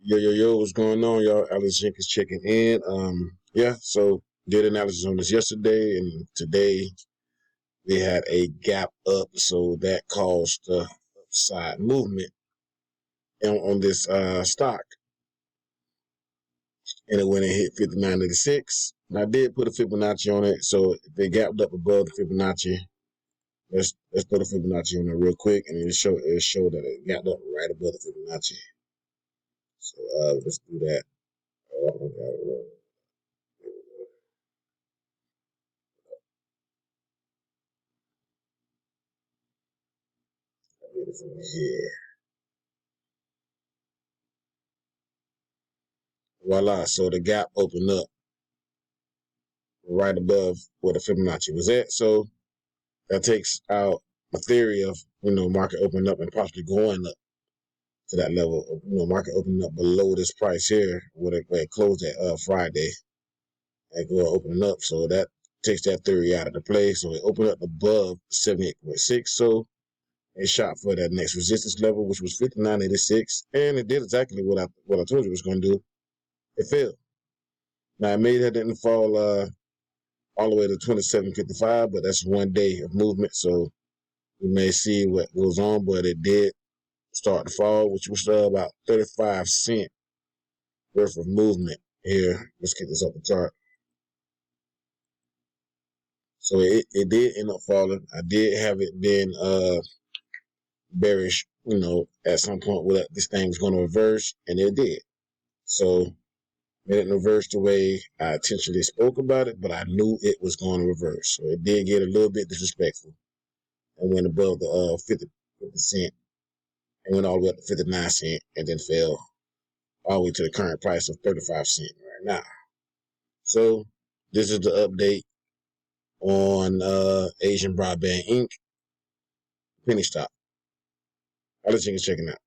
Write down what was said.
Yo, what's going on, y'all? Alex Jenkins checking in. Yeah, so did analysis on this yesterday, and today we had a gap up, so that caused the upside movement on this stock, and it went and hit 59.86. And I did put a Fibonacci on it, so if they gapped up above the Fibonacci, let's put a Fibonacci on it real quick, and it showed that it gapped up right above the Fibonacci. So let's do that. From here. Voila. So the gap opened up right above where the Fibonacci was at. So that takes out a theory of, market opening up and possibly going up to that level of, market opening up below this price here where it closed at Friday and go opening up. So that takes that theory out of the play. So it opened up above 78.6. So it shot for that next resistance level, which was 59.86. And it did exactly what I told you it was going to do. It failed. Now, it may have didn't fall all the way to 27.55, but that's 1 day of movement. So we may see what goes on, but it did start to fall, which was about 35 cents worth of movement here. Let's get this up the chart. So it did end up falling. I did have it been bearish, at some point where this thing was going to reverse, and it did. So it didn't reverse the way I intentionally spoke about it, but I knew it was going to reverse. So it did get a little bit disrespectful and went above the 50 cent and went all the way up to 59 cents and then fell all the way to the current price of 35 cents right now. So this is the update on Asian Broadband Inc. penny stock. I'll let you check it out.